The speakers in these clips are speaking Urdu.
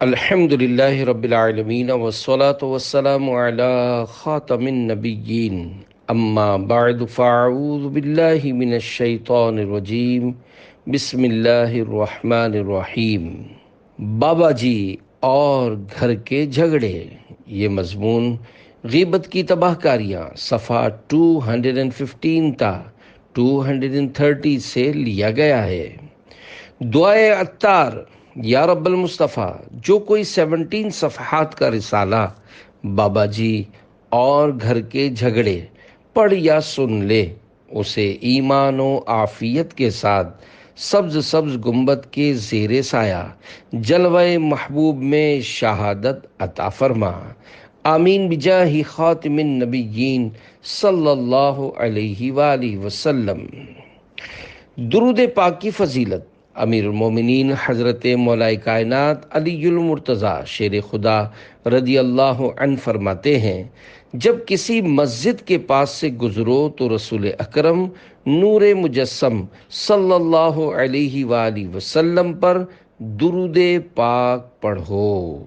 الحمدللہ رب العالمین والصلاة والسلام علی خاتم النبیین اما بعد فاعوذ باللہ من الشیطان الرجیم بسم اللہ الرحمن الرحیم۔ بابا جی اور گھر کے جھگڑے، یہ مضمون غیبت کی تباہ کاریاں صفحہ 215 تا 230 سے لیا گیا ہے۔ دعائے عطار، یا رب المصطفیٰ، جو کوئی 17 صفحات کا رسالہ بابا جی اور گھر کے جھگڑے پڑھ یا سن لے، اسے ایمان و عافیت کے ساتھ سبز سبز گنبد کے زیر سایہ جلوہ محبوب میں شہادت عطا فرما، آمین بجاہ خاتم النبیین صلی اللہ علیہ وآلہ وسلم۔ درود پاک کی فضیلت امیر المومنین حضرت مولا کائنات علی المرتضیٰ شیر خدا رضی اللہ عنہ فرماتے ہیں، جب کسی مسجد کے پاس سے گزرو تو رسول اکرم نور مجسم صلی اللہ علیہ وآلہ وسلم پر درود پاک پڑھو۔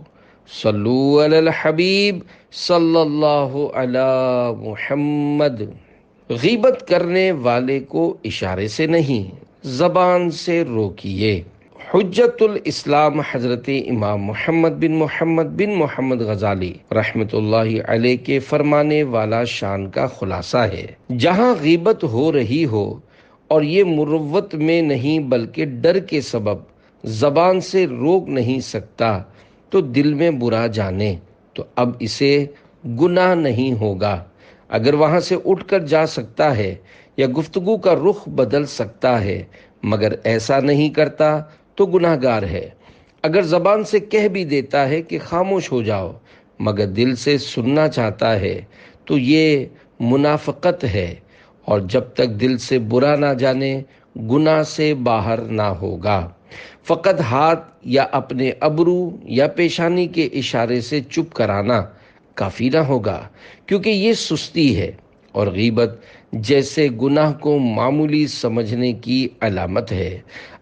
صلو علی الحبیب صلی اللہ علی محمد۔ غیبت کرنے والے کو اشارے سے نہیں، زبان سے روکیے۔ حجت الاسلام حضرت امام محمد بن محمد غزالی رحمۃ اللہ علیہ کے فرمانے والا شان کا خلاصہ ہے، جہاں غیبت ہو رہی ہو اور یہ مروت میں نہیں بلکہ ڈر کے سبب زبان سے روک نہیں سکتا تو دل میں برا جانے تو اب اسے گناہ نہیں ہوگا۔ اگر وہاں سے اٹھ کر جا سکتا ہے یا گفتگو کا رخ بدل سکتا ہے مگر ایسا نہیں کرتا تو گناہ گار ہے۔ اگر زبان سے کہہ بھی دیتا ہے کہ خاموش ہو جاؤ مگر دل سے سننا چاہتا ہے تو یہ منافقت ہے، اور جب تک دل سے برا نہ جانے گناہ سے باہر نہ ہوگا۔ فقط ہاتھ یا اپنے ابرو یا پیشانی کے اشارے سے چپ کرانا کافی نہ ہوگا، کیونکہ یہ سستی ہے اور غیبت جیسے گناہ کو معمولی سمجھنے کی علامت ہے۔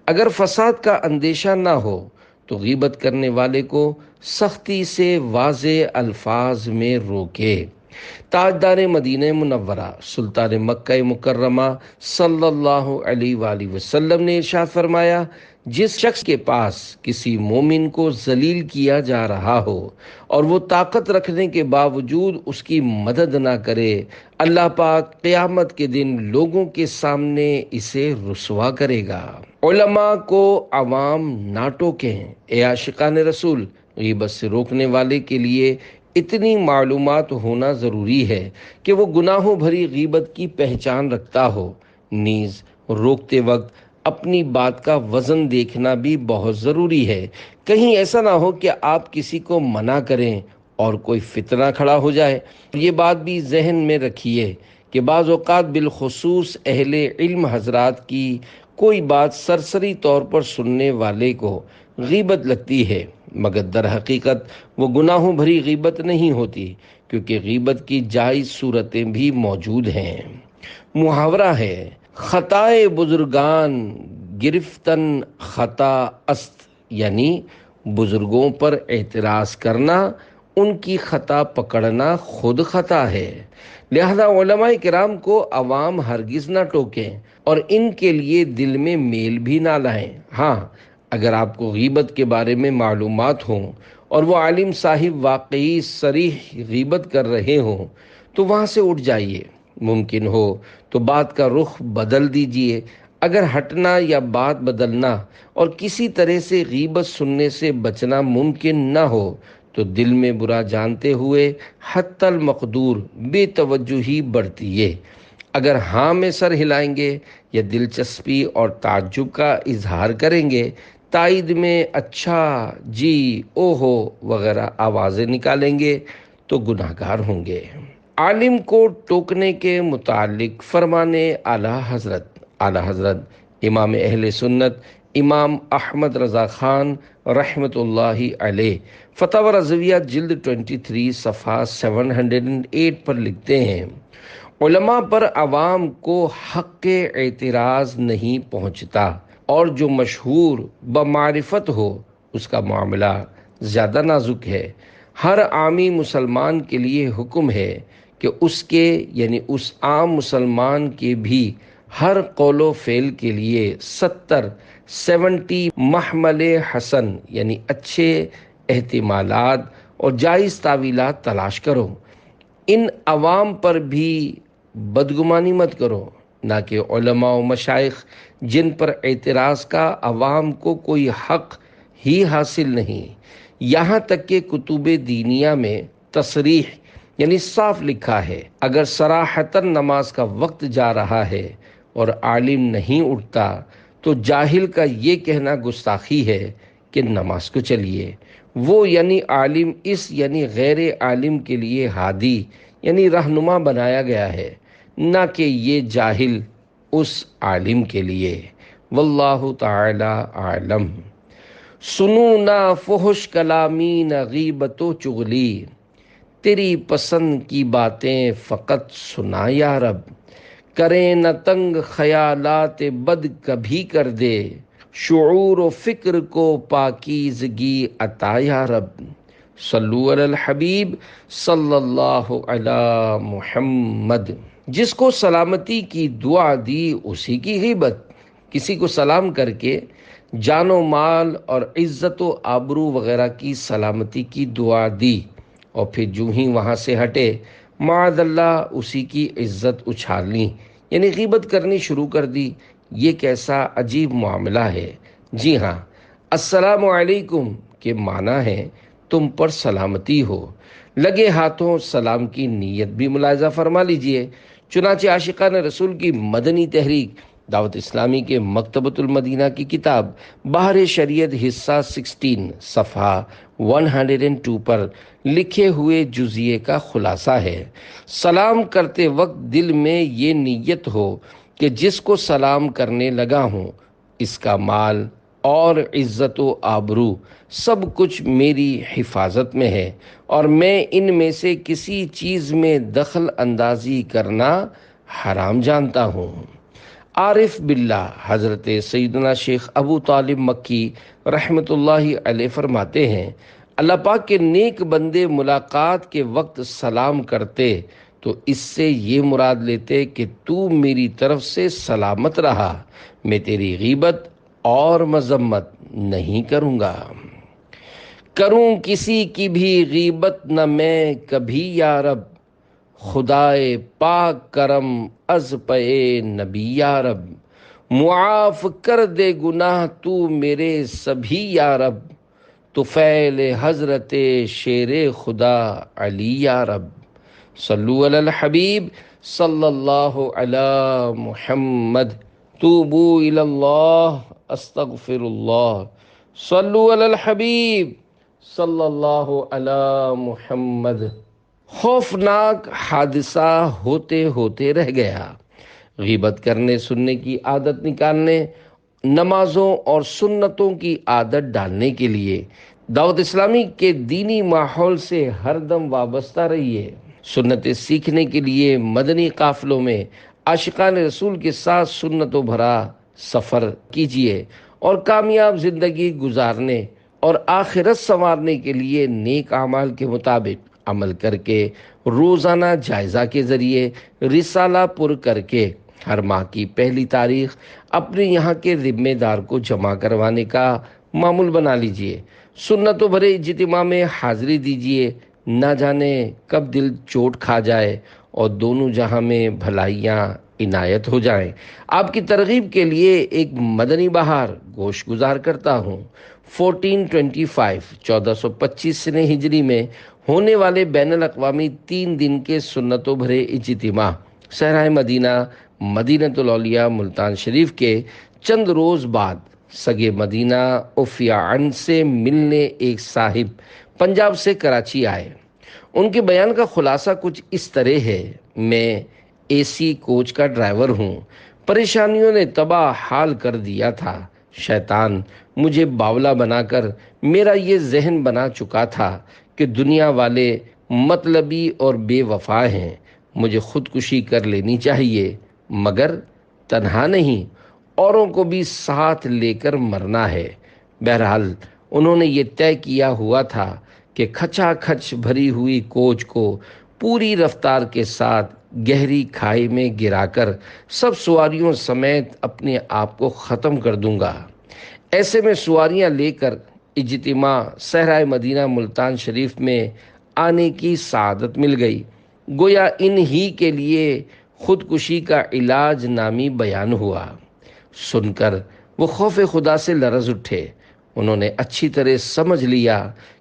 اگر فساد کا اندیشہ نہ ہو تو غیبت کرنے والے کو سختی سے واضح الفاظ میں روکے۔ تاجدار مدینہ منورہ سلطان مکہ مکرمہ صلی اللہ علیہ وآلہ وسلم نے ارشاد فرمایا، جس شخص کے پاس کسی مومن کو ذلیل کیا جا رہا ہو اور وہ طاقت رکھنے کے باوجود اس کی مدد نہ کرے، اللہ پاک قیامت کے دن لوگوں کے سامنے اسے رسوا کرے گا۔ علماء کو عوام نہ ٹوکیں۔ اے عاشقان رسول، غیبت سے روکنے والے کے لیے اتنی معلومات ہونا ضروری ہے کہ وہ گناہوں بھری غیبت کی پہچان رکھتا ہو، نیز روکتے وقت اپنی بات کا وزن دیکھنا بھی بہت ضروری ہے۔ کہیں ایسا نہ ہو کہ آپ کسی کو منع کریں اور کوئی فتنہ کھڑا ہو جائے۔ یہ بات بھی ذہن میں رکھیے کہ بعض اوقات بالخصوص اہل علم حضرات کی کوئی بات سرسری طور پر سننے والے کو غیبت لگتی ہے، مگر در حقیقت وہ گناہوں بھری غیبت نہیں ہوتی، کیونکہ غیبت کی جائز صورتیں بھی موجود ہیں۔ محاورہ ہے، خطائے بزرگان گرفتن خطا است، یعنی بزرگوں پر اعتراض کرنا ان کی خطا پکڑنا خود خطا ہے۔ لہذا علماء کرام کو عوام ہرگز نہ ٹوکیں اور ان کے لیے دل میں میل بھی نہ لائیں۔ ہاں، اگر آپ کو غیبت کے بارے میں معلومات ہوں اور وہ عالم صاحب واقعی صریح غیبت کر رہے ہوں تو وہاں سے اٹھ جائیے، ممکن ہو تو بات کا رخ بدل دیجیے۔ اگر ہٹنا یا بات بدلنا اور کسی طرح سے غیبت سننے سے بچنا ممکن نہ ہو تو دل میں برا جانتے ہوئے حتی المقدور بے توجہی برتیے۔ اگر ہاں میں سر ہلائیں گے یا دلچسپی اور تعجب کا اظہار کریں گے، تائید میں اچھا، جی، اوہو وغیرہ آوازیں نکالیں گے تو گناہ گار ہوں گے۔ عالم کو ٹوکنے کے متعلق فرمانے اعلیٰ حضرت امام اہل سنت امام احمد رضا خان رحمۃ اللہ علیہ فتاوی رضویہ جلد 23 صفحہ 708 پر لکھتے ہیں، علماء پر عوام کو حق اعتراض نہیں پہنچتا، اور جو مشہور بمعرفت ہو اس کا معاملہ زیادہ نازک ہے۔ ہر عامی مسلمان کے لیے حکم ہے کہ اس کے یعنی اس عام مسلمان کے بھی ہر قول و فعل کے لیے 70 محمل حسن یعنی اچھے احتمالات اور جائز تعویلات تلاش کرو۔ ان عوام پر بھی بدگمانی مت کرو، نہ کہ علماء و مشائخ جن پر اعتراض کا عوام کو کوئی حق ہی حاصل نہیں۔ یہاں تک کہ کتب دینیہ میں تصریح یعنی صاف لکھا ہے، اگر صراحتاً نماز کا وقت جا رہا ہے اور عالم نہیں اٹھتا تو جاہل کا یہ کہنا گستاخی ہے کہ نماز کو چلیے۔ وہ یعنی عالم اس یعنی غیر عالم کے لیے ہادی یعنی رہنما بنایا گیا ہے، نہ کہ یہ جاہل اس عالم کے لیے۔ واللہ تعالی عالم۔ سنو نہ فحش کلامی نہ غیبت و چغلی، تیری پسند کی باتیں فقط سنا یا رب، کریں نہ تنگ خیالات بد کبھی کر دے، شعور و فکر کو پاکیزگی عطا یا رب۔ صلو علی الحبیب صلی اللہ علی محمد۔ جس کو سلامتی کی دعا دی اسی کی غیبت، کسی کو سلام کر کے جان و مال اور عزت و آبرو وغیرہ کی سلامتی کی دعا دی اور پھر جو ہی وہاں سے ہٹے معاذ اللہ اسی کی عزت اچھال لی یعنی غیبت کرنی شروع کر دی، یہ کیسا عجیب معاملہ ہے۔ جی ہاں، السلام علیکم کے معنی ہے تم پر سلامتی ہو، لگے ہاتھوں سلام کی نیت بھی ملاحظہ فرما لیجئے۔ چنانچہ عاشقان رسول کی مدنی تحریک دعوت اسلامی کے مکتبۃ المدینہ کی کتاب بحر شریعت حصہ 16 صفحہ 102 پر لکھے ہوئے جزیے کا خلاصہ ہے، سلام کرتے وقت دل میں یہ نیت ہو کہ جس کو سلام کرنے لگا ہوں اس کا مال اور عزت و آبرو سب کچھ میری حفاظت میں ہے اور میں ان میں سے کسی چیز میں دخل اندازی کرنا حرام جانتا ہوں۔ عارف باللہ حضرت سیدنا شیخ ابو طالب مکی رحمۃ اللہ علیہ فرماتے ہیں، اللہ پاک کے نیک بندے ملاقات کے وقت سلام کرتے تو اس سے یہ مراد لیتے کہ تو میری طرف سے سلامت رہا، میں تیری غیبت اور مذمت نہیں کروں گا۔ کروں کسی کی بھی غیبت نہ میں کبھی یا رب، خدائے پاک کرم از پے نبی یا رب، معاف کر دے گناہ تو میرے سبھی یا رب، طفیل حضرت شیر خدا علی یا رب۔ صلو علی الحبیب صلی اللہ علی محمد۔ توبو الی اللہ استغفر اللہ۔ صلو علی الحبیب صلی اللہ علی محمد۔ خوفناک حادثہ ہوتے ہوتے رہ گیا۔ غیبت کرنے سننے کی عادت نکالنے، نمازوں اور سنتوں کی عادت ڈالنے کے لیے دعوت اسلامی کے دینی ماحول سے ہر دم وابستہ رہیے۔ سنتیں سیکھنے کے لیے مدنی قافلوں میں عاشقان رسول کے ساتھ سنتوں بھرا سفر کیجیے اور کامیاب زندگی گزارنے اور آخرت سنوارنے کے لیے نیک اعمال کے مطابق عمل کر کے روزانہ جائزہ کے ذریعے رسالہ پر کر کے ہر ماہ کی پہلی تاریخ اپنے یہاں کے ذمہ دار کو جمع کروانے کا معمول بنا لیجئے۔ سنتوں بھرے اجتماع میں حاضری دیجئے، نہ جانے کب دل چوٹ کھا جائے اور دونوں جہاں میں بھلائیاں عنایت ہو جائیں۔ آپ کی ترغیب کے لیے ایک مدنی بہار گوش گزار کرتا ہوں۔ 1425 سنہ ہجری میں ہونے والے بین الاقوامی 3 دن کے سنتوں بھرے اجتماع صحرائے مدینہ مدینۃ الاولیاء ملتان شریف کے چند روز بعد سگے مدینہ عفیان سے ملنے ایک صاحب پنجاب سے کراچی آئے۔ ان کے بیان کا خلاصہ کچھ اس طرح ہے، میں اے سی کوچ کا ڈرائیور ہوں، پریشانیوں نے تباہ حال کر دیا تھا، شیطان مجھے باولا بنا کر میرا یہ ذہن بنا چکا تھا کہ دنیا والے مطلبی اور بے وفا ہیں، مجھے خودکشی کر لینی چاہیے، مگر تنہا نہیں، اوروں کو بھی ساتھ لے کر مرنا ہے۔ بہرحال انہوں نے یہ طے کیا ہوا تھا کہ کھچا کھچ بھری ہوئی کوچ کو پوری رفتار کے ساتھ گہری کھائی میں گرا کر سب سواریوں سمیت اپنے آپ کو ختم کر دوں گا۔ ایسے میں سواریاں لے کر اجتماع صحرائے مدینہ ملتان شریف میں آنے کی سعادت مل گئی۔ گویا ان ہی کے لیے خودکشی کا علاج نامی بیان ہوا۔ سن کر وہ خوف خدا سے لرز اٹھے۔ انہوں نے اچھی طرح سمجھ لیا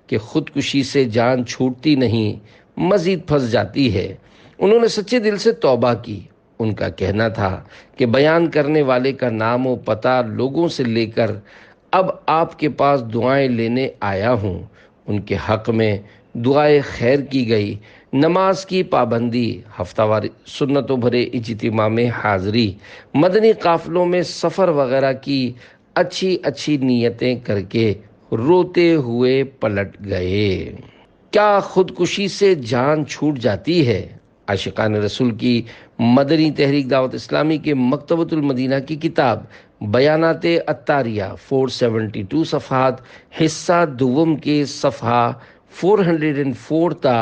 کہ خودکشی سے جان چھوٹتی نہیں، مزید پھنس جاتی ہے۔ انہوں نے سچے دل سے توبہ کی۔ ان کا کہنا تھا کہ بیان کرنے والے کا نام و پتہ لوگوں سے لے کر اب آپ کے پاس دعائیں لینے آیا ہوں۔ ان کے حق میں دعائے خیر کی گئی۔ نماز کی پابندی، ہفتہ وار سنتوں بھرے اجتماع میں حاضری، مدنی قافلوں میں سفر وغیرہ کی اچھی اچھی نیتیں کر کے روتے ہوئے پلٹ گئے۔ کیا خودکشی سے جان چھوٹ جاتی ہے؟ عاشقان رسول کی مدنی تحریک دعوت اسلامی کے مکتبۃ المدینہ کی کتاب بیانات عطاریہ 472 صفحات حصہ دوم کے صفحہ 404 تا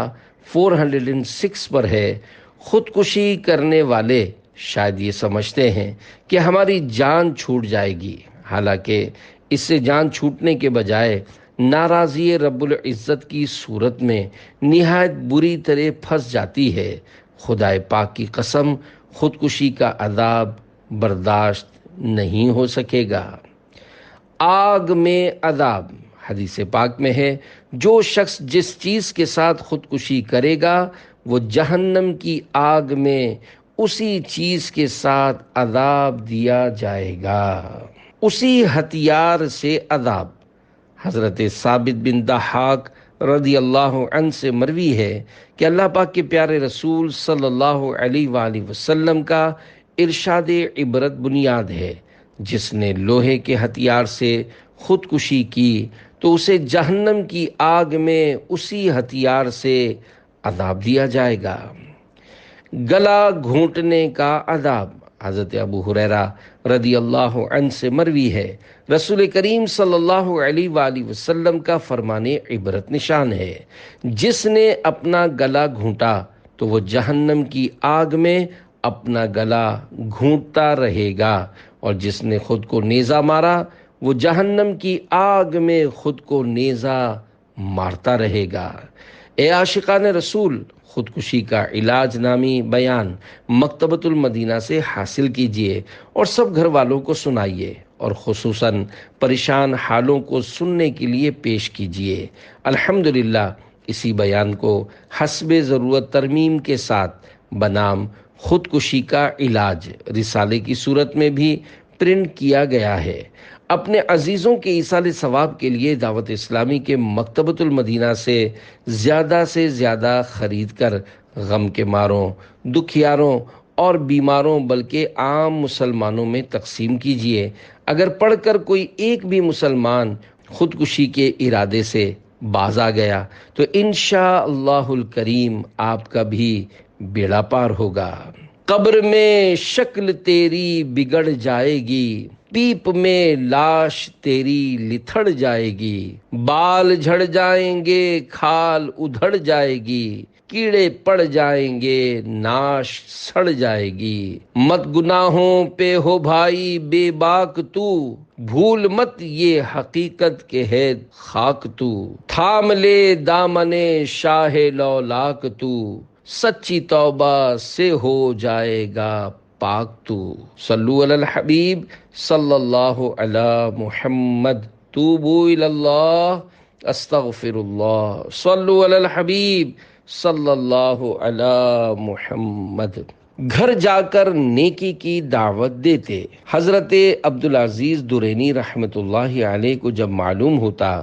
406 پر ہے۔ خودکشی کرنے والے شاید یہ سمجھتے ہیں کہ ہماری جان چھوٹ جائے گی، حالانکہ اس سے جان چھوٹنے کے بجائے ناراضی رب العزت کی صورت میں نہایت بری طرح پھنس جاتی ہے۔ خدائے پاک کی قسم، خودکشی کا عذاب برداشت نہیں ہو سکے گا۔ آگ میں عذاب، حدیث پاک میں ہے، جو شخص جس چیز کے ساتھ خودکشی کرے گا وہ جہنم کی آگ میں اسی چیز کے ساتھ عذاب دیا جائے گا، اسی ہتھیار سے عذاب۔ حضرت ثابت بن ضحاک رضی اللہ عنہ سے مروی ہے کہ اللہ پاک کے پیارے رسول صلی اللہ علیہ وآلہ وسلم کا ارشاد عبرت بنیاد ہے، جس نے لوہے کے ہتھیار سے خودکشی کی تو اسے جہنم کی آگ میں اسی ہتھیار سے عذاب دیا جائے گا۔ گلا گھونٹنے کا عذاب، حضرت ابو ہریرہ رضی اللہ عنہ سے مروی ہے، رسول کریم صلی اللہ علیہ وآلہ وسلم کا فرمان عبرت نشان ہے، جس نے اپنا گلا گھونٹا تو وہ جہنم کی آگ میں اپنا گلا گھونٹتا رہے گا، اور جس نے خود کو نیزہ مارا وہ جہنم کی آگ میں خود کو نیزہ مارتا رہے گا۔ اے عاشقان رسول، خودکشی کا علاج نامی بیان مکتبۃ المدینہ سے حاصل کیجیے اور سب گھر والوں کو سنائیے، اور خصوصاً پریشان حالوں کو سننے کے لیے پیش کیجیے۔ الحمدللہ اسی بیان کو حسب ضرورت ترمیم کے ساتھ بنام خودکشی کا علاج رسالے کی صورت میں بھی پرنٹ کیا گیا ہے۔ اپنے عزیزوں کے ایصال ثواب کے لیے دعوت اسلامی کے مکتبۃ المدینہ سے زیادہ خرید کر غم کے ماروں، دکھیاروں اور بیماروں بلکہ عام مسلمانوں میں تقسیم کیجیے۔ اگر پڑھ کر کوئی ایک بھی مسلمان خودکشی کے ارادے سے باز آ گیا تو انشاءاللہ الکریم آپ کا بھی بیڑا پار ہوگا۔ قبر میں شکل تیری بگڑ جائے گی، پیپ میں لاش تیری لتھڑ جائے گی، بال جھڑ جائیں گے کھال ادھڑ جائے گی، کیڑے پڑ جائیں گے ناش سڑ جائے گی۔ مت گناہوں پہ ہو بھائی بے باک تو، بھول مت یہ حقیقت کے ہے خاک تو، تھام لے دامن شاہ لولاک تو، سچی توبہ سے ہو جائے گا پاک تو۔ صلو علی الحبیب صلی اللہ علی محمد، توبو الی اللہ استغفر اللہ، صلو علی الحبیب صلی اللہ علی محمد۔ گھر جا کر نیکی کی دعوت دیتے۔ حضرت عبدالعزیز درینی رحمۃ اللہ علیہ کو جب معلوم ہوتا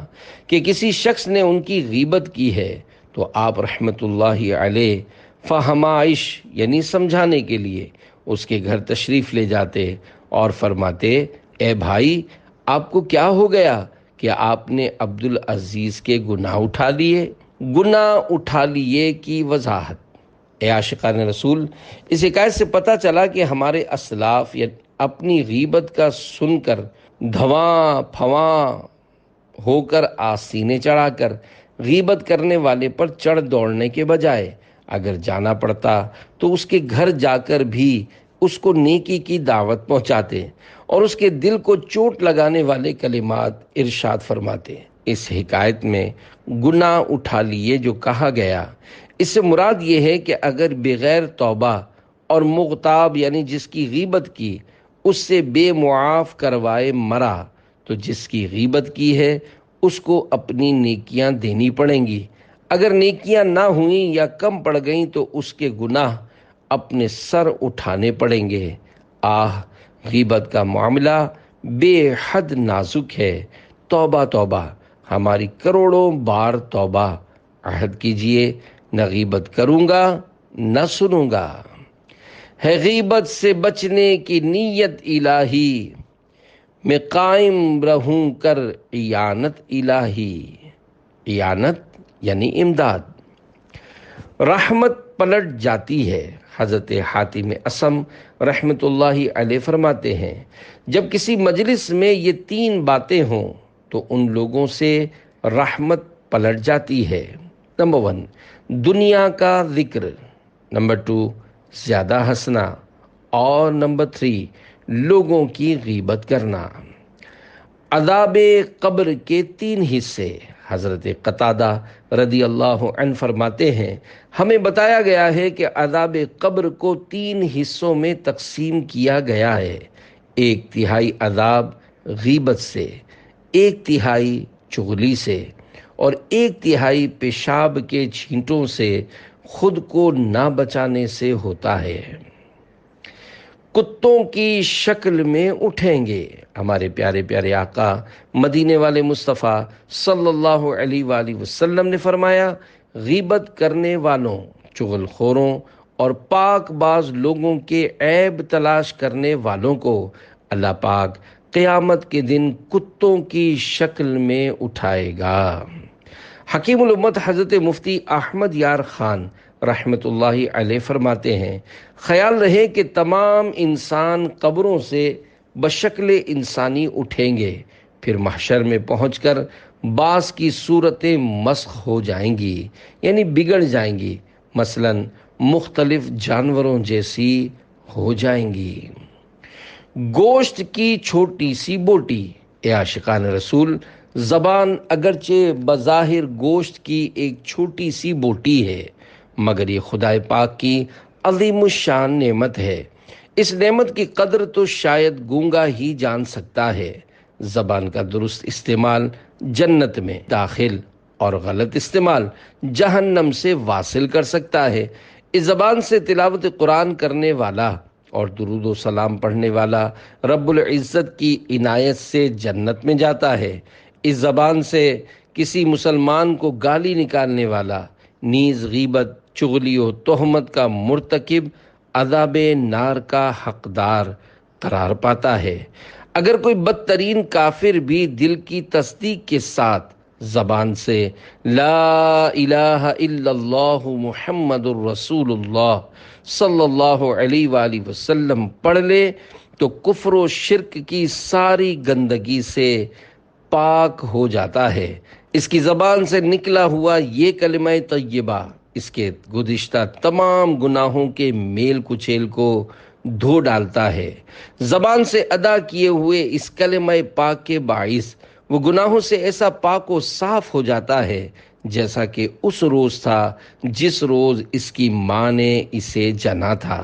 کہ کسی شخص نے ان کی غیبت کی ہے تو آپ رحمۃ اللہ علیہ فہمائش یعنی سمجھانے کے لیے اس کے گھر تشریف لے جاتے اور فرماتے، اے بھائی آپ کو کیا ہو گیا کہ آپ نے عبدالعزیز کے گناہ اٹھا لیے؟ گناہ اٹھا لیے کی وضاحت۔ اے عاشقان رسول، اس حکایت سے پتہ چلا کہ ہمارے اسلاف اپنی غیبت کا سن کر دھواں پھواں ہو کر آستینے چڑھا کر غیبت کرنے والے پر چڑھ دوڑنے کے بجائے اگر جانا پڑتا تو اس کے گھر جا کر بھی اس کو نیکی کی دعوت پہنچاتے اور اس کے دل کو چوٹ لگانے والے کلمات ارشاد فرماتے۔ اس حکایت میں گناہ اٹھا لیے جو کہا گیا، اس سے مراد یہ ہے کہ اگر بغیر توبہ اور مغتاب یعنی جس کی غیبت کی اس سے بے معاف کروائے مرا تو جس کی غیبت کی ہے اس کو اپنی نیکیاں دینی پڑیں گی۔ اگر نیکیاں نہ ہوئیں یا کم پڑ گئیں تو اس کے گناہ اپنے سر اٹھانے پڑیں گے۔ آہ، غیبت کا معاملہ بے حد نازک ہے۔ توبہ توبہ، ہماری کروڑوں بار توبہ۔ عہد کیجئے، نہ غیبت کروں گا نہ سنوں گا۔ ہے غیبت سے بچنے کی نیت الہی، میں قائم رہوں کر اعانت الہی۔ اعانت یعنی امداد۔ رحمت پلٹ جاتی ہے۔ حضرت حاتم اصم رحمت اللہ علیہ فرماتے ہیں، جب کسی مجلس میں یہ 3 باتیں ہوں تو ان لوگوں سے رحمت پلٹ جاتی ہے۔ نمبر 1، دنیا کا ذکر۔ نمبر 2، زیادہ ہنسنا۔ اور نمبر 3، لوگوں کی غیبت کرنا۔ عذاب قبر کے 3 حصے۔ حضرت قتادہ رضی اللہ عنہ فرماتے ہیں، ہمیں بتایا گیا ہے کہ عذاب قبر کو 3 حصوں میں تقسیم کیا گیا ہے۔ 1/3 عذاب غیبت سے، 1/3 چغلی سے، اور 1/3 پیشاب کے چھینٹوں سے خود کو نہ بچانے سے ہوتا ہے۔ کتوں کی شکل میں اٹھیں گے۔ ہمارے پیارے پیارے آقا مدینے والے مصطفیٰ صلی اللہ علیہ وآلہ وسلم نے فرمایا، غیبت کرنے والوں، چغل خوروں اور پاک باز لوگوں کے عیب تلاش کرنے والوں کو اللہ پاک قیامت کے دن کتوں کی شکل میں اٹھائے گا۔ حکیم الامت حضرت مفتی احمد یار خان رحمت اللہ علیہ فرماتے ہیں، خیال رہے کہ تمام انسان قبروں سے بشکل انسانی اٹھیں گے، پھر محشر میں پہنچ کر بعض کی صورتیں مسخ ہو جائیں گی، یعنی بگڑ جائیں گی، مثلا مختلف جانوروں جیسی ہو جائیں گی۔ گوشت کی چھوٹی سی بوٹی۔ اے عاشقان رسول، زبان اگرچہ بظاہر گوشت کی ایک چھوٹی سی بوٹی ہے، مگر یہ خدائے پاک کی عظیم الشان نعمت ہے۔ اس نعمت کی قدر تو شاید گونگا ہی جان سکتا ہے۔ زبان کا درست استعمال جنت میں داخل اور غلط استعمال جہنم سے واصل کر سکتا ہے۔ اس زبان سے تلاوت قرآن کرنے والا اور درود و سلام پڑھنے والا رب العزت کی عنایت سے جنت میں جاتا ہے۔ اس زبان سے کسی مسلمان کو گالی نکالنے والا نیز غیبت، چغلی و تہمت کا مرتکب عذاب نار کا حقدار قرار پاتا ہے۔ اگر کوئی بدترین کافر بھی دل کی تصدیق کے ساتھ زبان سے لا الہ الا اللہ محمد الرسول اللہ صلی اللہ علیہ وآلہ وسلم پڑھ لے تو کفر و شرک کی ساری گندگی سے پاک ہو جاتا ہے۔ اس کی زبان سے نکلا ہوا یہ کلمہ طیبہ اس کے گزشتہ تمام گناہوں کے میل کچیل کو دھو ڈالتا ہے۔ زبان سے ادا کیے ہوئے اس کلمہ پاک کے باعث وہ گناہوں سے ایسا پاک و صاف ہو جاتا ہے جیسا کہ اس روز تھا جس روز اس کی ماں نے اسے جنا تھا۔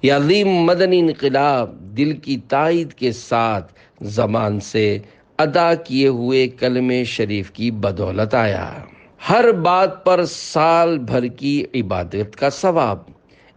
یہ عظیم مدنی انقلاب دل کی تائید کے ساتھ زبان سے ادا کیے ہوئے کلمہ شریف کی بدولت آیا۔ ہر بات پر سال بھر کی عبادت کا ثواب۔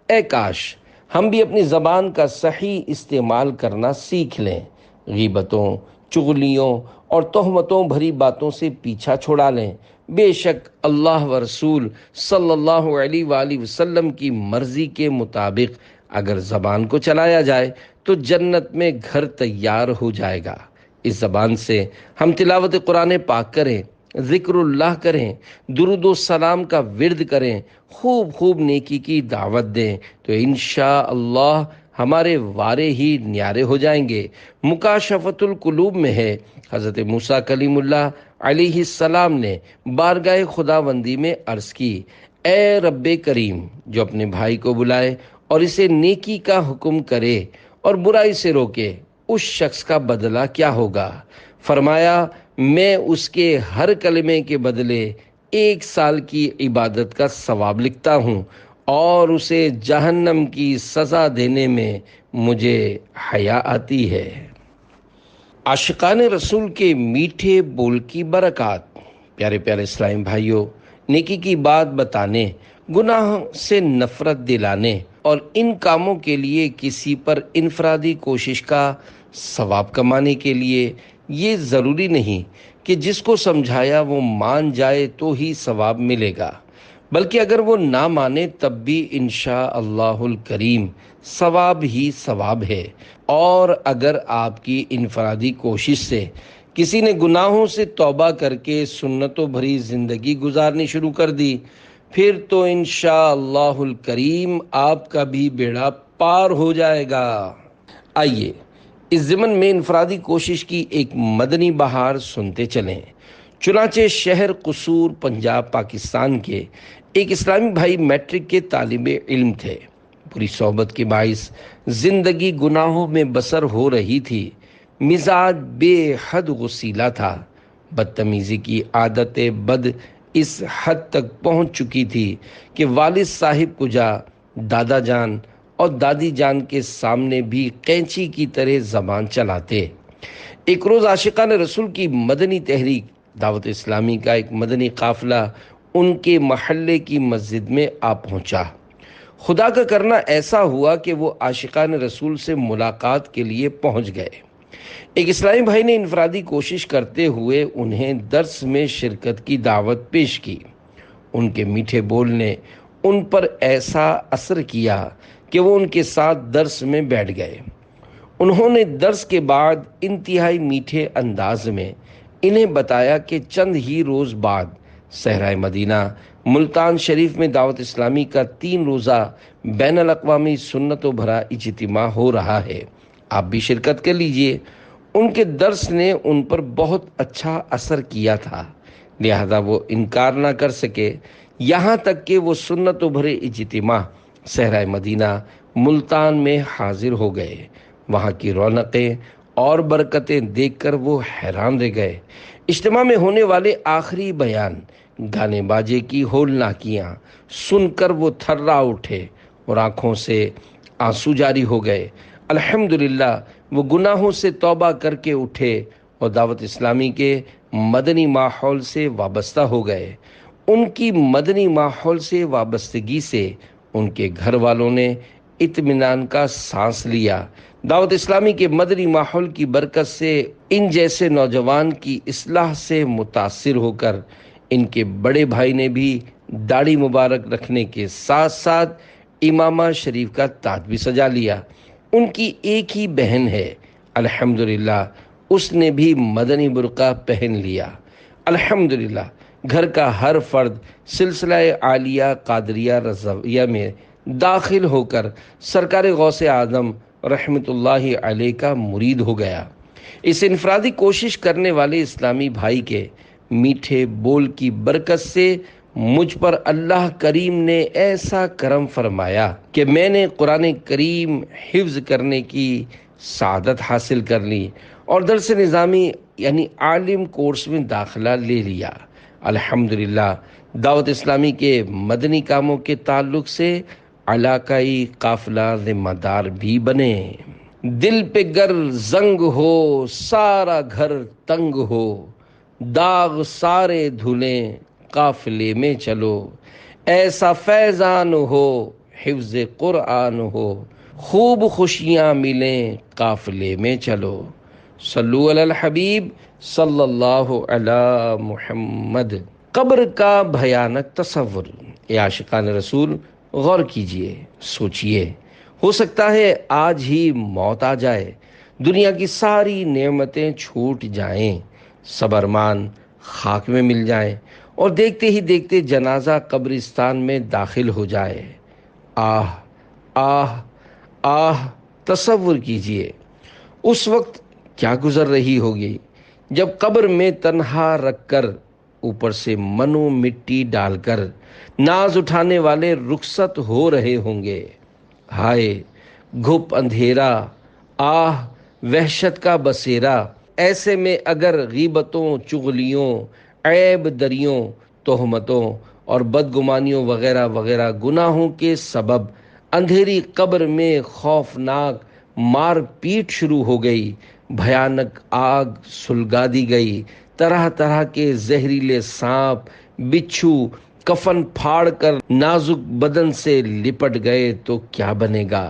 اے کاش ہم بھی اپنی زبان کا صحیح استعمال کرنا سیکھ لیں، غیبتوں، چغلیوں اور تہمتوں بھری باتوں سے پیچھا چھڑا لیں۔ بے شک اللہ و رسول صلی اللہ علیہ وآلہ وسلم کی مرضی کے مطابق اگر زبان کو چلایا جائے تو جنت میں گھر تیار ہو جائے گا۔ اس زبان سے ہم تلاوت قرآن پاک کریں، ذکر اللہ کریں، درود و سلام کا ورد کریں، خوب خوب نیکی کی دعوت دیں تو انشاءاللہ ہمارے وارے ہی نیارے ہو جائیں گے۔ مکاشفۃ القلوب میں ہے، حضرت موسیٰ کلیم اللہ علیہ السلام نے بارگاہ خداوندی میں عرض کی، اے رب کریم، جو اپنے بھائی کو بلائے اور اسے نیکی کا حکم کرے اور برائی سے روکے، اس شخص کا بدلہ کیا ہوگا؟ فرمایا، میں اس کے ہر کلمے کے بدلے 1 سال کی عبادت کا ثواب لکھتا ہوں، اور اسے جہنم کی سزا دینے میں مجھے حیا آتی ہے۔ عاشقان رسول کے میٹھے بول کی برکات۔ پیارے پیارے اسلام بھائیوں، نیکی کی بات بتانے، گناہ سے نفرت دلانے اور ان کاموں کے لیے کسی پر انفرادی کوشش کا ثواب کمانے کے لیے یہ ضروری نہیں کہ جس کو سمجھایا وہ مان جائے تو ہی ثواب ملے گا، بلکہ اگر وہ نہ مانے تب بھی انشاءاللہ الکریم ثواب ہی ثواب ہے۔ اور اگر آپ کی انفرادی کوشش سے کسی نے گناہوں سے توبہ کر کے سنتوں بھری زندگی گزارنی شروع کر دی، پھر تو انشاءاللہ الکریم آپ کا بھی بیڑا پار ہو جائے گا۔ آئیے اس ضمن میں انفرادی کوشش کی ایک مدنی بہار سنتے چلیں۔ چنانچہ شہر قصور، پنجاب، پاکستان کے ایک اسلامی بھائی میٹرک کے طالب علم تھے۔ بری صحبت کے باعث زندگی گناہوں میں بسر ہو رہی تھی۔ مزاج بے حد غصیلا تھا۔ بدتمیزی کی عادت بد اس حد تک پہنچ چکی تھی کہ والد صاحب کو جا، دادا جان اور دادی جان کے سامنے بھی قینچی کی طرح زبان چلاتے۔ ایک روز عاشقان رسول کی مدنی تحریک دعوت اسلامی کا ایک مدنی قافلہ ان کے محلے کی مسجد میں آ پہنچا۔ خدا کا کرنا ایسا ہوا کہ وہ عاشقان رسول سے ملاقات کے لیے پہنچ گئے۔ ایک اسلامی بھائی نے انفرادی کوشش کرتے ہوئے انہیں درس میں شرکت کی دعوت پیش کی۔ ان کے میٹھے بول نے ان پر ایسا اثر کیا کہ وہ ان کے ساتھ درس میں بیٹھ گئے۔ انہوں نے درس کے بعد انتہائی میٹھے انداز میں انہیں بتایا کہ چند ہی روز بعد صحرائے مدینہ ملتان شریف میں دعوت اسلامی کا 3 روزہ بین الاقوامی سنتوں بھرا اجتماع ہو رہا ہے، آپ بھی شرکت کر لیجئے۔ ان کے درس نے ان پر بہت اچھا اثر کیا تھا، لہذا وہ انکار نہ کر سکے، یہاں تک کہ وہ سنتوں بھرے اجتماع صحرائے مدینہ ملتان میں حاضر ہو گئے۔ وہاں کی رونقیں اور برکتیں دیکھ کر وہ حیران رہ گئے۔ اجتماع میں ہونے والے آخری بیان، گانے باجے کی ہولناکیاں سن کر وہ تھرا اٹھے اور آنکھوں سے آنسو جاری ہو گئے۔ الحمدللہ وہ گناہوں سے توبہ کر کے اٹھے اور دعوت اسلامی کے مدنی ماحول سے وابستہ ہو گئے۔ ان کی مدنی ماحول سے وابستگی سے ان کے گھر والوں نے اطمینان کا سانس لیا۔ دعوت اسلامی کے مدنی ماحول کی برکت سے ان جیسے نوجوان کی اصلاح سے متاثر ہو کر ان کے بڑے بھائی نے بھی داڑھی مبارک رکھنے کے ساتھ ساتھ امامہ شریف کا تاج بھی سجا لیا۔ ان کی ایک ہی بہن ہے، الحمدللہ اس نے بھی مدنی برقع پہن لیا۔ الحمدللہ گھر کا ہر فرد سلسلہ عالیہ قادریہ رضویہ میں داخل ہو کر سرکار غوث اعظم رحمت اللہ علیہ کا مرید ہو گیا۔ اس انفرادی کوشش کرنے والے اسلامی بھائی کے میٹھے بول کی برکت سے مجھ پر اللہ کریم نے ایسا کرم فرمایا کہ میں نے قرآن کریم حفظ کرنے کی سعادت حاصل کر لی اور درس نظامی یعنی عالم کورس میں داخلہ لے لیا۔ الحمدللہ دعوت اسلامی کے مدنی کاموں کے تعلق سے علاقائی قافلہ ذمہ دار بھی بنے۔ دل پہ گر زنگ ہو سارا گھر تنگ ہو، داغ سارے دھلیں قافلے میں چلو، ایسا فیضان ہو حفظ قرآن ہو، خوب خوشیاں ملیں قافلے میں چلو۔ صلو علی الحبیب صلی اللہ علی محمد۔ قبر کا بھیانک تصور۔ اے عاشقان رسول، غور کیجئے، سوچئے، ہو سکتا ہے آج ہی موت آ جائے، دنیا کی ساری نعمتیں چھوٹ جائیں، سب ارمان خاک میں مل جائیں اور دیکھتے ہی دیکھتے جنازہ قبرستان میں داخل ہو جائے۔ آہ آہ آہ، تصور کیجئے اس وقت کیا گزر رہی ہوگی، جب قبر میں تنہا رکھ کر اوپر سے منو مٹی ڈال کر ناز اٹھانے والے رخصت ہو رہے ہوں گے۔ ہائے گھپ اندھیرا، آہ وحشت کا بسیرا! ایسے میں اگر غیبتوں، چغلیوں، عیب دریوں، تہمتوں اور بدگمانیوں وغیرہ وغیرہ گناہوں کے سبب اندھیری قبر میں خوفناک مار پیٹ شروع ہو گئی، بھیانک آگ سلگا دی گئی، طرح طرح کے زہریلے سانپ، بچھو کفن پھاڑ کر نازک بدن سے لپٹ گئے تو کیا بنے گا؟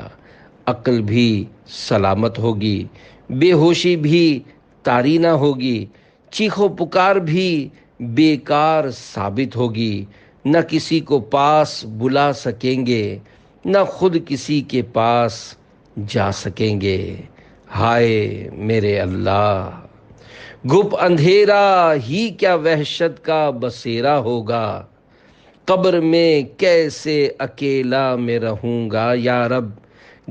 عقل بھی سلامت ہوگی، بے ہوشی بھی طاری نہ ہوگی، چیخو پکار بھی بیکار ثابت ہوگی، نہ کسی کو پاس بلا سکیں گے، نہ خود کسی کے پاس جا سکیں گے۔ ہائے میرے اللہ! گھپ اندھیرا ہی کیا وحشت کا بسیرا ہوگا، قبر میں کیسے اکیلا میں رہوں گا یا رب،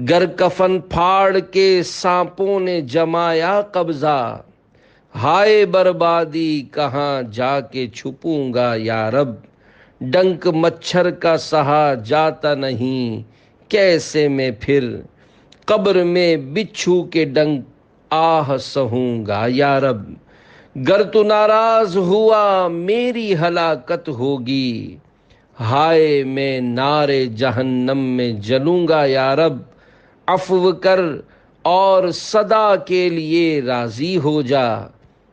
گر کفن پھاڑ کے سانپوں نے جمایا قبضہ، ہائے بربادی کہاں جا کے چھپوں گا یا رب، ڈنک مچھر کا سہا جاتا نہیں، کیسے میں پھر قبر میں بچھو کے ڈنک آہ سہوں گا یا رب، گر تو ناراض ہوا میری ہلاکت ہوگی، ہائے میں نار جہنم میں جلوں گا یا رب، عفو کر اور صدا کے لیے راضی ہو جا،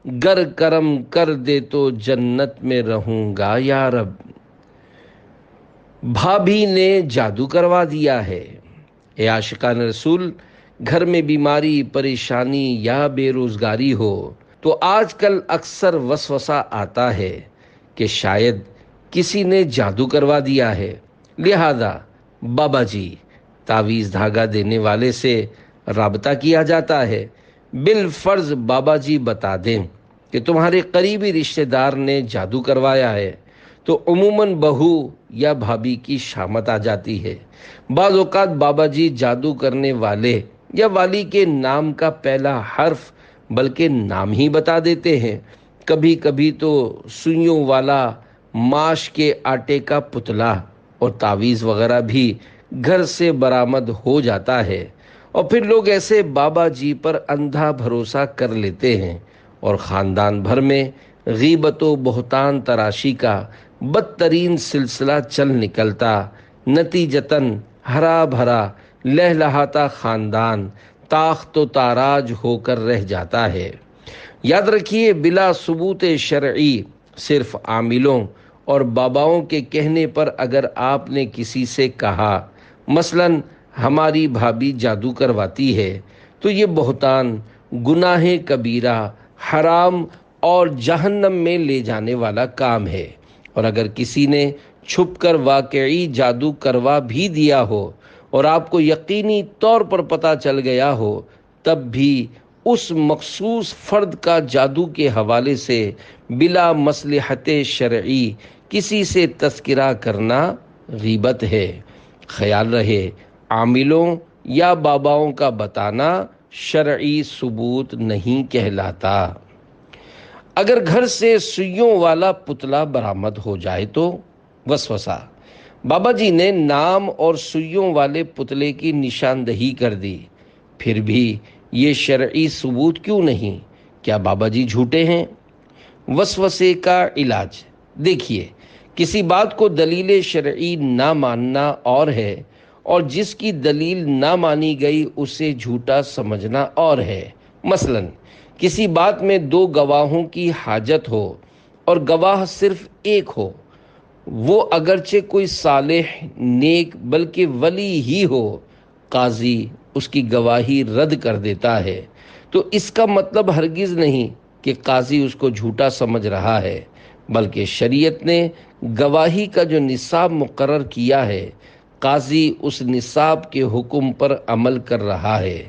گر کرم کر دے تو جنت میں رہوں گا یا رب۔ بھابھی نے جادو کروا دیا ہے۔ اے عاشقان رسول، گھر میں بیماری، پریشانی یا بے روزگاری ہو تو آج کل اکثر وسوسہ آتا ہے کہ شاید کسی نے جادو کروا دیا ہے، لہذا بابا جی تعویذ دھاگا دینے والے سے رابطہ کیا جاتا ہے۔ بالفرض بابا جی بتا دیں کہ تمہارے قریبی رشتہ دار نے جادو کروایا ہے تو عموماً بہو یا بھابھی کی شامت آ جاتی ہے۔ بعض اوقات بابا جی جادو کرنے والے یا والی کے نام کا پہلا حرف بلکہ نام ہی بتا دیتے ہیں۔ کبھی کبھی تو سوئیوں والا ماش کے آٹے کا پتلا اور تعویذ وغیرہ بھی گھر سے برآمد ہو جاتا ہے، اور پھر لوگ ایسے بابا جی پر اندھا بھروسہ کر لیتے ہیں اور خاندان بھر میں غیبت و بہتان تراشی کا بدترین سلسلہ چل نکلتا، نتیجتاً ہرا بھرا لہلہاتا خاندان تاخت و تاراج ہو کر رہ جاتا ہے۔ یاد رکھیے، بلا ثبوت شرعی صرف عاملوں اور باباؤں کے کہنے پر اگر آپ نے کسی سے کہا مثلاً ہماری بھابھی جادو کرواتی ہے، تو یہ بہتان، گناہ کبیرہ، حرام اور جہنم میں لے جانے والا کام ہے۔ اور اگر کسی نے چھپ کر واقعی جادو کروا بھی دیا ہو اور آپ کو یقینی طور پر پتہ چل گیا ہو، تب بھی اس مخصوص فرد کا جادو کے حوالے سے بلا مصلحت شرعی کسی سے تذکرہ کرنا غیبت ہے۔ خیال رہے، عاملوں یا باباؤں کا بتانا شرعی ثبوت نہیں کہلاتا۔ اگر گھر سے سوئیوں والا پتلا برآمد ہو جائے تو وسوسہ، بابا جی نے نام اور سوئیوں والے پتلے کی نشاندہی کر دی، پھر بھی یہ شرعی ثبوت کیوں نہیں؟ کیا بابا جی جھوٹے ہیں؟ وسوسے کا علاج دیکھیے، کسی بات کو دلیل شرعی نہ ماننا اور ہے، اور جس کی دلیل نہ مانی گئی اسے جھوٹا سمجھنا اور ہے۔ مثلاً کسی بات میں دو گواہوں کی حاجت ہو اور گواہ صرف ایک ہو، وہ اگرچہ کوئی صالح، نیک بلکہ ولی ہی ہو، قاضی اس کی گواہی رد کر دیتا ہے، تو اس کا مطلب ہرگز نہیں کہ قاضی اس کو جھوٹا سمجھ رہا ہے، بلکہ شریعت نے گواہی کا جو نصاب مقرر کیا ہے، قاضی اس نصاب کے حکم پر عمل کر رہا ہے۔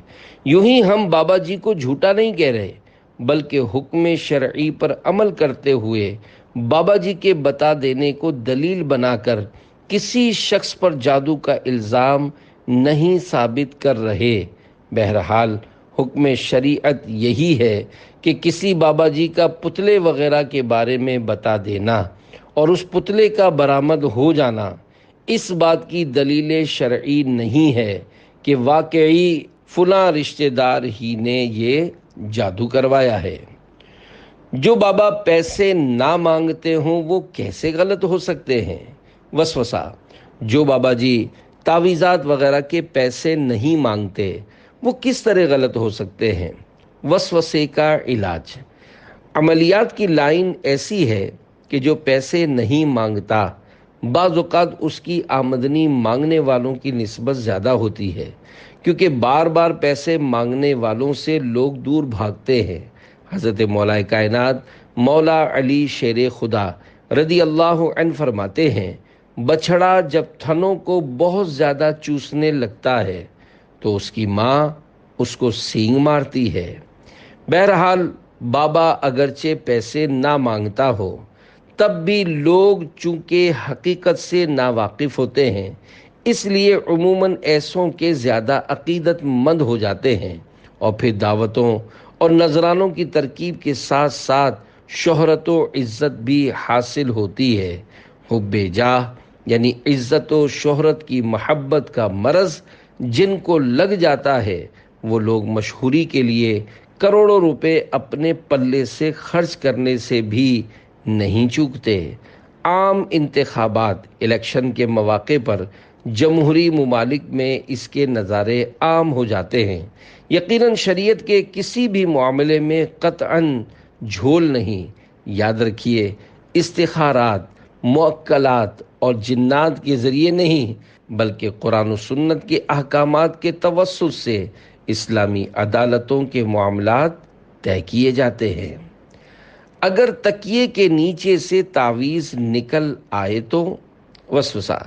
یوں ہی ہم بابا جی کو جھوٹا نہیں کہہ رہے، بلکہ حکم شرعی پر عمل کرتے ہوئے بابا جی کے بتا دینے کو دلیل بنا کر کسی شخص پر جادو کا الزام نہیں ثابت کر رہے۔ بہرحال حکم شریعت یہی ہے کہ کسی بابا جی کا پتلے وغیرہ کے بارے میں بتا دینا اور اس پتلے کا برآمد ہو جانا اس بات کی دلیل شرعی نہیں ہے کہ واقعی فلاں رشتہ دار ہی نے یہ جادو کروایا ہے۔ جو بابا پیسے نہ مانگتے ہوں وہ کیسے غلط ہو سکتے ہیں؟ وسوسہ: جو بابا جی تعویذات وغیرہ کے پیسے نہیں مانگتے وہ کس طرح غلط ہو سکتے ہیں؟ وسوسے کا علاج: عملیات کی لائن ایسی ہے کہ جو پیسے نہیں مانگتا بعض اوقات اس کی آمدنی مانگنے والوں کی نسبت زیادہ ہوتی ہے، کیونکہ بار بار پیسے مانگنے والوں سے لوگ دور بھاگتے ہیں۔ حضرت مولا کائنات مولا علی شیر خدا رضی اللہ عنہ فرماتے ہیں، بچھڑا جب تھنوں کو بہت زیادہ چوسنے لگتا ہے تو اس کی ماں اس کو سینگ مارتی ہے۔ بہرحال بابا اگرچہ پیسے نہ مانگتا ہو تب بھی لوگ چونکہ حقیقت سے ناواقف ہوتے ہیں اس لیے عموماً ایسوں کے زیادہ عقیدت مند ہو جاتے ہیں اور پھر دعوتوں اور نذرانوں کی ترکیب کے ساتھ ساتھ شہرت و عزت بھی حاصل ہوتی ہے۔ حب جاہ یعنی عزت و شہرت کی محبت کا مرض جن کو لگ جاتا ہے وہ لوگ مشہوری کے لیے کروڑوں روپے اپنے پلے سے خرچ کرنے سے بھی نہیں چوکتے۔ عام انتخابات الیکشن کے مواقع پر جمہوری ممالک میں اس کے نظارے عام ہو جاتے ہیں۔ یقیناً شریعت کے کسی بھی معاملے میں قطعاً جھول نہیں۔ یاد رکھیے، استخارات، موکلات اور جنات کے ذریعے نہیں بلکہ قرآن و سنت کے احکامات کے توسط سے اسلامی عدالتوں کے معاملات طے کیے جاتے ہیں۔ اگر تکیے کے نیچے سے تعویذ نکل آئے تو وسوسہ: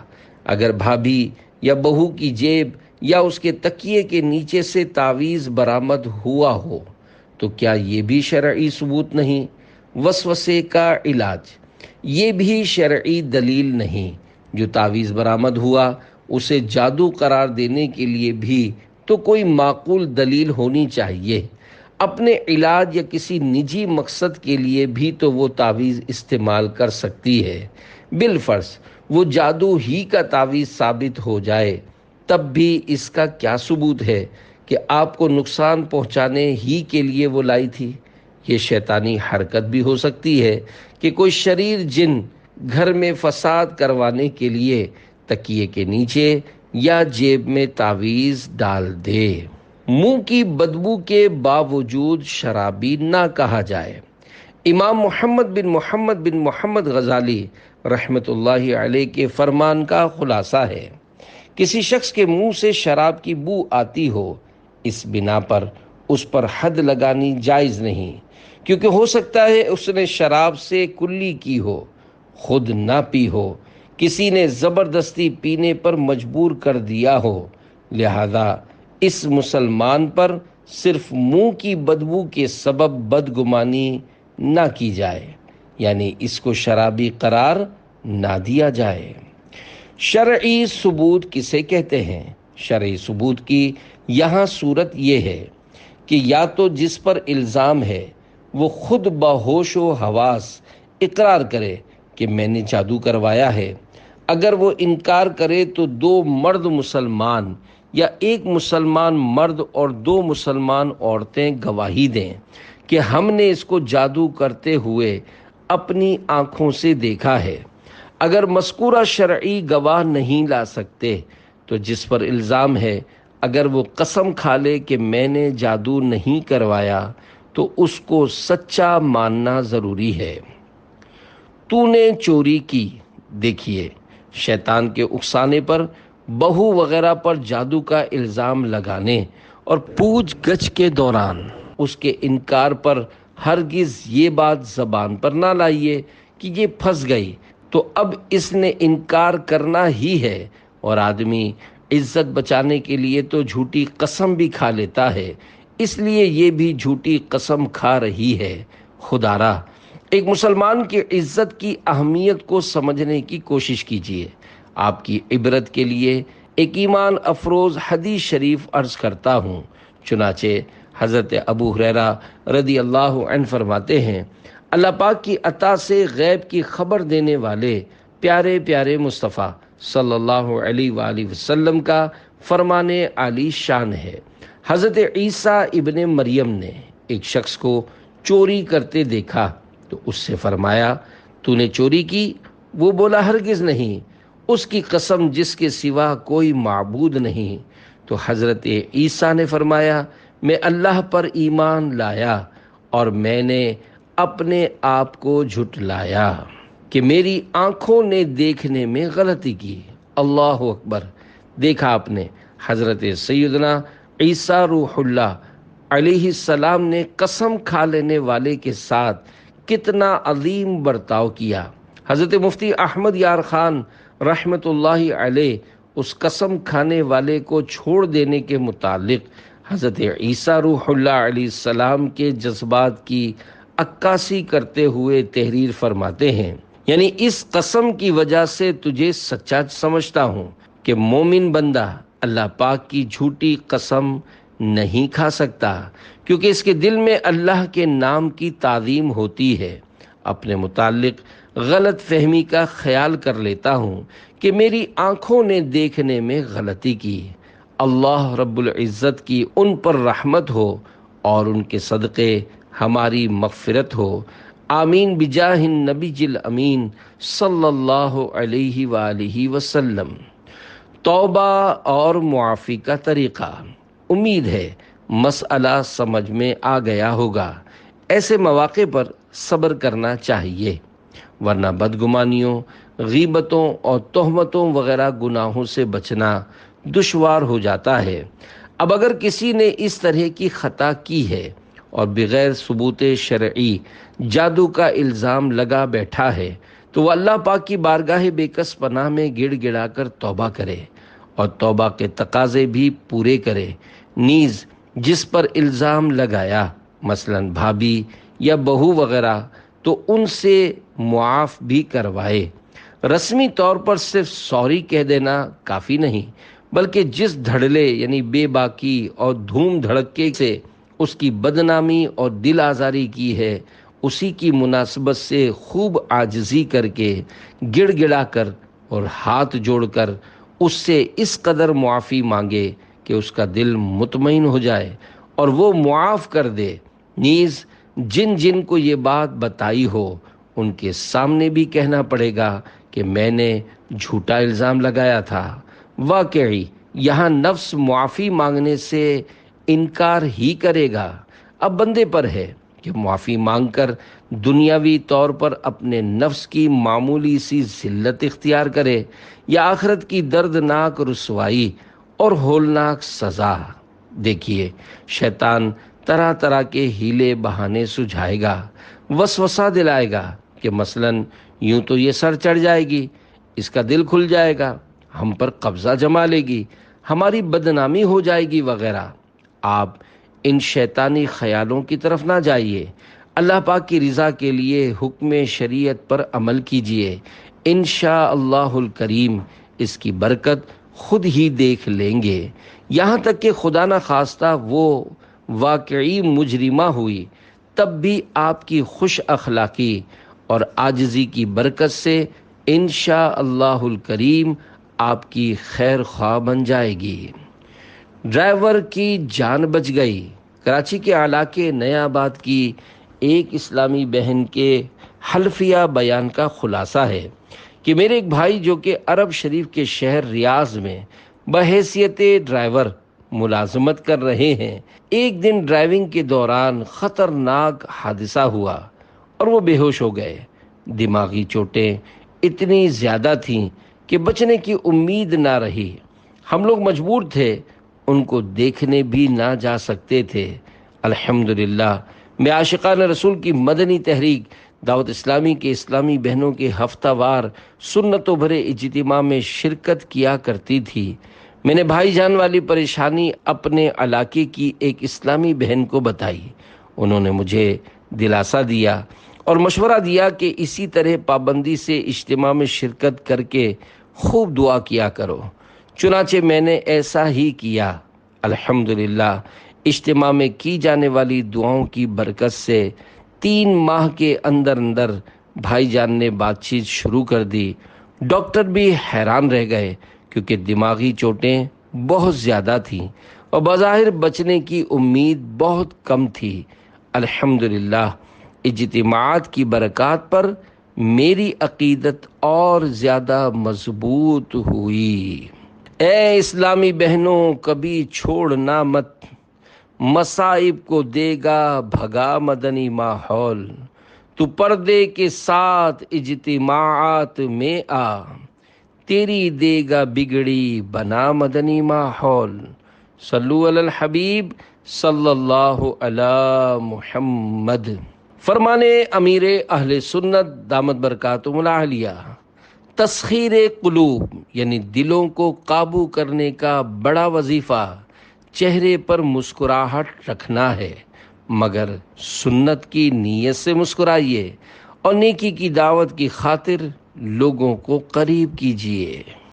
اگر بھابھی یا بہو کی جیب یا اس کے تکیے کے نیچے سے تعویذ برآمد ہوا ہو تو کیا یہ بھی شرعی ثبوت نہیں؟ وسوسے کا علاج: یہ بھی شرعی دلیل نہیں۔ جو تعویذ برآمد ہوا اسے جادو قرار دینے کے لیے بھی تو کوئی معقول دلیل ہونی چاہیے۔ اپنے علاج یا کسی نجی مقصد کے لیے بھی تو وہ تعویذ استعمال کر سکتی ہے۔ بالفرض وہ جادو ہی کا تعویذ ثابت ہو جائے تب بھی اس کا کیا ثبوت ہے کہ آپ کو نقصان پہنچانے ہی کے لیے وہ لائی تھی؟ یہ شیطانی حرکت بھی ہو سکتی ہے کہ کوئی شریر جن گھر میں فساد کروانے کے لیے تکیے کے نیچے یا جیب میں تعویذ ڈال دے۔ منہ کی بدبو کے باوجود شرابی نہ کہا جائے۔ امام محمد بن محمد غزالی رحمۃ اللہ علیہ کے فرمان کا خلاصہ ہے، کسی شخص کے منہ سے شراب کی بو آتی ہو اس بنا پر اس پر حد لگانی جائز نہیں، کیونکہ ہو سکتا ہے اس نے شراب سے کلی کی ہو، خود نہ پی ہو، کسی نے زبردستی پینے پر مجبور کر دیا ہو، لہذا اس مسلمان پر صرف منہ کی بدبو کے سبب بدگمانی نہ کی جائے، یعنی اس کو شرابی قرار نہ دیا جائے۔ شرعی ثبوت کسے کہتے ہیں؟ شرعی ثبوت کی یہاں صورت یہ ہے کہ یا تو جس پر الزام ہے وہ خود بہوش و حواس اقرار کرے کہ میں نے جادو کروایا ہے۔ اگر وہ انکار کرے تو دو مرد مسلمان یا ایک مسلمان مرد اور دو مسلمان عورتیں گواہی دیں کہ ہم نے اس کو جادو کرتے ہوئے اپنی آنکھوں سے دیکھا ہے۔ اگر مذکورہ شرعی گواہ نہیں لا سکتے تو جس پر الزام ہے اگر وہ قسم کھا لے کہ میں نے جادو نہیں کروایا تو اس کو سچا ماننا ضروری ہے۔ تو نے چوری کی، دیکھیے شیطان کے اکسانے پر بہو وغیرہ پر جادو کا الزام لگانے اور پوچھ گچھ کے دوران اس کے انکار پر ہرگز یہ بات زبان پر نہ لائیے کہ یہ پھنس گئی تو اب اس نے انکار کرنا ہی ہے، اور آدمی عزت بچانے کے لیے تو جھوٹی قسم بھی کھا لیتا ہے، اس لیے یہ بھی جھوٹی قسم کھا رہی ہے۔ خدارا ایک مسلمان کی عزت کی اہمیت کو سمجھنے کی کوشش کیجیے۔ آپ کی عبرت کے لیے ایک ایمان افروز حدیث شریف عرض کرتا ہوں، چنانچہ حضرت ابو ہریرہ رضی اللہ عنہ فرماتے ہیں، اللہ پاک کی عطا سے غیب کی خبر دینے والے پیارے پیارے مصطفیٰ صلی اللہ علیہ وآلہ وسلم کا فرمان عالی شان ہے۔ حضرت عیسیٰ ابن مریم نے ایک شخص کو چوری کرتے دیکھا تو اس سے فرمایا، تو نے چوری کی؟ وہ بولا، ہرگز نہیں، اس کی قسم جس کے سوا کوئی معبود نہیں۔ تو حضرت عیسیٰ نے فرمایا، میں اللہ پر ایمان لایا اور میں نے اپنے آپ کو جھٹلایا کہ میری آنکھوں نے دیکھنے میں غلطی کی۔ اللہ اکبر! دیکھا آپ نے، حضرت سیدنا عیسیٰ روح اللہ علیہ السلام نے قسم کھا لینے والے کے ساتھ کتنا عظیم برتاؤ کیا۔ حضرت مفتی احمد یار خان رحمت اللہ علیہ اس قسم کھانے والے کو چھوڑ دینے کے متعلق حضرت عیسیٰ روح اللہ علیہ السلام کے جذبات کی عکاسی کرتے ہوئے تحریر فرماتے ہیں، یعنی اس قسم کی وجہ سے تجھے سچا سمجھتا ہوں کہ مومن بندہ اللہ پاک کی جھوٹی قسم نہیں کھا سکتا، کیونکہ اس کے دل میں اللہ کے نام کی تعظیم ہوتی ہے۔ اپنے متعلق غلط فہمی کا خیال کر لیتا ہوں کہ میری آنکھوں نے دیکھنے میں غلطی کی۔ اللہ رب العزت کی ان پر رحمت ہو اور ان کے صدقے ہماری مغفرت ہو۔ آمین بجاہ النبی الامین صلی اللہ علیہ وآلہ وسلم۔ توبہ اور معافی کا طریقہ۔ امید ہے مسئلہ سمجھ میں آ گیا ہوگا۔ ایسے مواقع پر صبر کرنا چاہیے، ورنہ بدگمانیوں، غیبتوں اور تہمتوں وغیرہ گناہوں سے بچنا دشوار ہو جاتا ہے۔ اب اگر کسی نے اس طرح کی خطا کی ہے اور بغیر ثبوت شرعی جادو کا الزام لگا بیٹھا ہے تو وہ اللہ پاک کی بارگاہ بے کس پناہ میں گڑ گڑا کر توبہ کرے اور توبہ کے تقاضے بھی پورے کرے، نیز جس پر الزام لگایا مثلاً بھابھی یا بہو وغیرہ تو ان سے معاف بھی کروائے۔ رسمی طور پر صرف سوری کہہ دینا کافی نہیں، بلکہ جس دھڑلے یعنی بے باکی اور دھوم دھڑکے سے اس کی بدنامی اور دل آزاری کی ہے، اسی کی مناسبت سے خوب عاجزی کر کے، گڑ گڑا کر اور ہاتھ جوڑ کر اس سے اس قدر معافی مانگے کہ اس کا دل مطمئن ہو جائے اور وہ معاف کر دے۔ نیز جن جن کو یہ بات بتائی ہو ان کے سامنے بھی کہنا پڑے گا کہ میں نے جھوٹا الزام لگایا تھا۔ واقعی یہاں نفس معافی مانگنے سے انکار ہی کرے گا۔ اب بندے پر ہے کہ معافی مانگ کر دنیاوی طور پر اپنے نفس کی معمولی سی ذلت اختیار کرے یا آخرت کی دردناک رسوائی اور ہولناک سزا۔ دیکھیے، شیطان طرح طرح کے ہیلے بہانے سجھائے گا، وسوسہ دلائے گا کہ مثلاً یوں تو یہ سر چڑھ جائے گی، اس کا دل کھل جائے گا، ہم پر قبضہ جما لے گی، ہماری بدنامی ہو جائے گی وغیرہ۔ آپ ان شیطانی خیالوں کی طرف نہ جائیے، اللہ پاک کی رضا کے لیے حکم شریعت پر عمل کیجیے، انشاءاللہ الکریم اس کی برکت خود ہی دیکھ لیں گے۔ یہاں تک کہ خدا نہ خواستہ وہ واقعی مجرمہ ہوئی تب بھی آپ کی خوش اخلاقی اور عاجزی کی برکت سے انشاءاللہ الکریم آپ کی خیر خواہ بن جائے گی۔ ڈرائیور کی جان بچ گئی۔ کراچی کے علاقے نیا آباد کی ایک اسلامی بہن کے حلفیہ بیان کا خلاصہ ہے کہ میرے ایک بھائی جو کہ عرب شریف کے شہر ریاض میں بحیثیت ڈرائیور ملازمت کر رہے ہیں، ایک دن ڈرائیونگ کے دوران خطرناک حادثہ ہوا اور وہ بے ہوش ہو گئے۔ دماغی چوٹیں اتنی زیادہ تھیں کہ بچنے کی امید نہ رہی۔ ہم لوگ مجبور تھے، ان کو دیکھنے بھی نہ جا سکتے تھے۔ الحمدللہ میں عاشقان رسول کی مدنی تحریک دعوت اسلامی کے اسلامی بہنوں کے ہفتہ وار سنتوں بھرے اجتماع میں شرکت کیا کرتی تھی۔ میں نے بھائی جان والی پریشانی اپنے علاقے کی ایک اسلامی بہن کو بتائی۔ انہوں نے مجھے دلاسا دیا اور مشورہ دیا کہ اسی طرح پابندی سے اجتماع میں شرکت کر کے خوب دعا کیا کرو۔ چنانچہ میں نے ایسا ہی کیا۔ الحمدللہ اجتماع میں کی جانے والی دعاؤں کی برکت سے 3 ماہ کے اندر اندر بھائی جان نے بات چیت شروع کر دی۔ ڈاکٹر بھی حیران رہ گئے کیونکہ دماغی چوٹیں بہت زیادہ تھیں اور بظاہر بچنے کی امید بہت کم تھی۔ الحمدللہ اجتماعات کی برکات پر میری عقیدت اور زیادہ مضبوط ہوئی۔ اے اسلامی بہنوں، کبھی چھوڑنا مت، مصائب کو دے گا بھگا مدنی ماحول، تو پردے کے ساتھ اجتماعات میں آ، تیری دے گا بگڑی بنا مدنی ماحول۔ صلو علی الحبیب صلی اللہ علی محمد۔ فرمانے امیر اہل سنت دامت برکاتہم العالیہ، تسخیر قلوب یعنی دلوں کو قابو کرنے کا بڑا وظیفہ چہرے پر مسکراہٹ رکھنا ہے، مگر سنت کی نیت سے مسکرائیے اور نیکی کی دعوت کی خاطر لوگوں کو قریب کیجیے۔